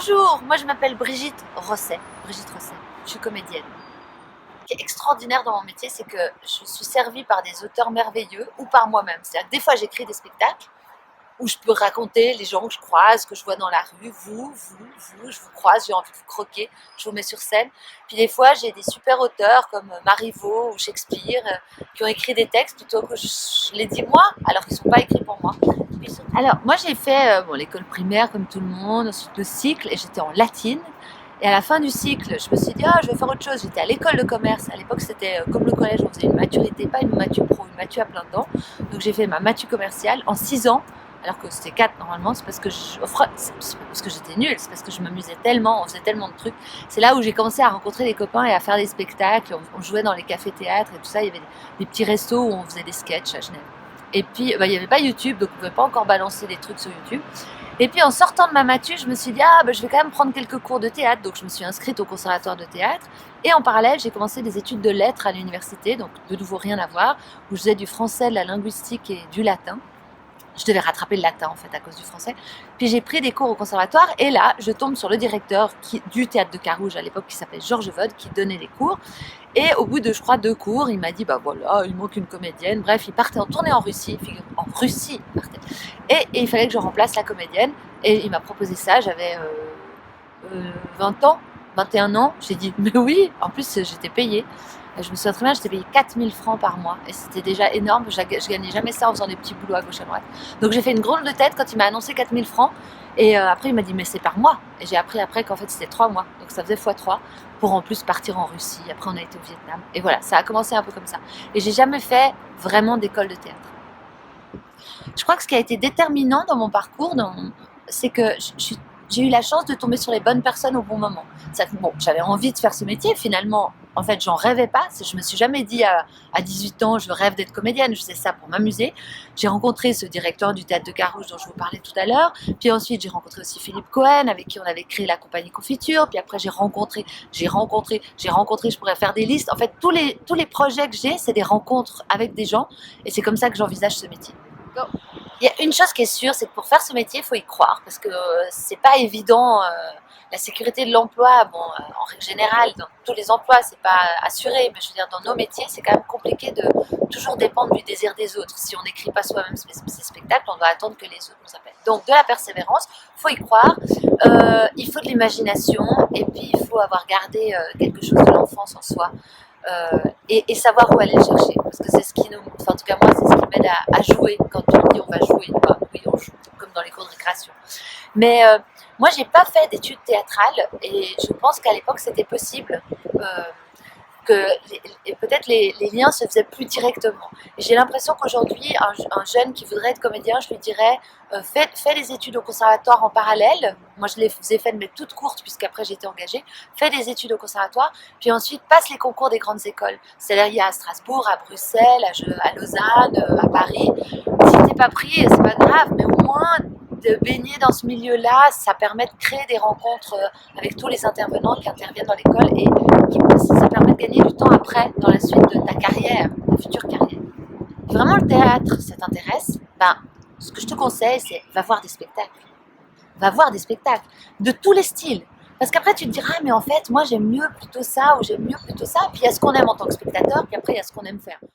Bonjour, moi je m'appelle Brigitte Rosset. Je suis comédienne. Ce qui est extraordinaire dans mon métier, c'est que je suis servie par des auteurs merveilleux ou par moi-même. C'est-à-dire que des fois j'écris des spectacles où je peux raconter les gens que je croise, que je vois dans la rue, vous, je vous croise, j'ai envie de vous croquer, je vous mets sur scène. Puis des fois j'ai des super auteurs comme Marivaux ou Shakespeare qui ont écrit des textes plutôt que je les dis moi, alors qu'ils ne sont pas écrits pour moi. Alors moi j'ai fait l'école primaire comme tout le monde, ensuite le cycle et j'étais en latine. Et à la fin du cycle, je me suis dit, je vais faire autre chose. J'étais à l'école de commerce. À l'époque, c'était comme le collège, on faisait une maturité, pas une matu pro, une matu à plein temps. Donc j'ai fait ma matu commerciale en 6 ans, alors que c'était 4 normalement. C'est parce que c'est pas parce que j'étais nulle, c'est parce que je m'amusais tellement, on faisait tellement de trucs. C'est là où j'ai commencé à rencontrer des copains et à faire des spectacles. On jouait dans les cafés-théâtres et tout ça. Il y avait des petits restos où on faisait des sketchs à Genève. Et puis, il n'y avait pas YouTube, donc on ne pouvait pas encore balancer des trucs sur YouTube. Et puis en sortant de ma matu, je me suis dit, je vais quand même prendre quelques cours de théâtre. Donc je me suis inscrite au conservatoire de théâtre. Et en parallèle, j'ai commencé des études de lettres à l'université, donc de nouveau rien à voir, où je faisais du français, de la linguistique et du latin. Je devais rattraper le latin en fait à cause du français. Puis j'ai pris des cours au conservatoire et là, je tombe sur le directeur du théâtre de Carouge à l'époque qui s'appelait Georges Vode, qui donnait les cours. Et au bout de, je crois, 2 cours, il m'a dit, voilà, il manque une comédienne. Bref, il partait en tournée en Russie. En Russie, il partait. Et il fallait que je remplace la comédienne. Et il m'a proposé ça, j'avais 20 ans, 21 ans. J'ai dit, mais oui, en plus j'étais payée. Je me souviens très bien, j'étais payée 4000 francs par mois. Et c'était déjà énorme, je gagnais jamais ça en faisant des petits boulots à gauche à droite. Donc j'ai fait une drôle de tête quand il m'a annoncé 4000 francs. Et après il m'a dit, mais c'est par mois. Et j'ai appris après qu'en fait c'était 3 mois. Donc ça faisait x3 pour en plus partir en Russie. Après on a été au Vietnam. Et voilà, ça a commencé un peu comme ça. Et j'ai jamais fait vraiment d'école de théâtre. Je crois que ce qui a été déterminant dans mon parcours, c'est que j'ai eu la chance de tomber sur les bonnes personnes au bon moment. J'avais envie de faire ce métier, finalement, en fait, j'en rêvais pas. Je me suis jamais dit à 18 ans, je rêve d'être comédienne, je faisais ça pour m'amuser. J'ai rencontré ce directeur du théâtre de Carouge dont je vous parlais tout à l'heure. Puis ensuite, j'ai rencontré aussi Philippe Cohen, avec qui on avait créé la compagnie Confiture. Puis après, j'ai rencontré, je pourrais faire des listes. En fait, tous les projets que j'ai, c'est des rencontres avec des gens. Et c'est comme ça que j'envisage ce métier. Il y a une chose qui est sûre, c'est que pour faire ce métier, il faut y croire, parce que c'est pas évident. La sécurité de l'emploi, en règle générale, dans tous les emplois, c'est pas assuré, mais je veux dire, dans nos métiers, c'est quand même compliqué de toujours dépendre du désir des autres. Si on n'écrit pas soi-même ces spectacles, on doit attendre que les autres nous appellent. Donc, de la persévérance, il faut y croire, il faut de l'imagination, et puis il faut avoir gardé quelque chose de l'enfance en soi. Et savoir où aller le chercher, parce que c'est ce qui nous, enfin en tout cas moi, c'est ce qui m'aide à jouer. Quand on dit on va jouer, oui on joue, comme dans les cours de récréation. Mais moi j'ai pas fait d'études théâtrales et je pense qu'à l'époque c'était possible, que peut-être les liens se faisaient plus directement. Et j'ai l'impression qu'aujourd'hui, un jeune qui voudrait être comédien, je lui dirais fais des études au conservatoire en parallèle. Moi, je les ai faites, mais toutes courtes, puisqu'après j'étais engagée. Fais des études au conservatoire, puis ensuite passe les concours des grandes écoles. C'est-à-dire, il y a à Strasbourg, à Bruxelles, à Lausanne, à Paris. Si t'es pas pris, c'est pas grave, mais au moins de baigner dans ce milieu-là, ça permet de créer des rencontres avec tous les intervenants qui interviennent dans l'école et ça permet de gagner du temps après dans la suite de ta carrière, ta future carrière. Si vraiment le théâtre, ça t'intéresse, ce que je te conseille, c'est va voir des spectacles. Va voir des spectacles de tous les styles. Parce qu'après, tu te diras, mais en fait, moi, j'aime mieux plutôt ça ou j'aime mieux plutôt ça. Puis il y a ce qu'on aime en tant que spectateur, puis après, il y a ce qu'on aime faire.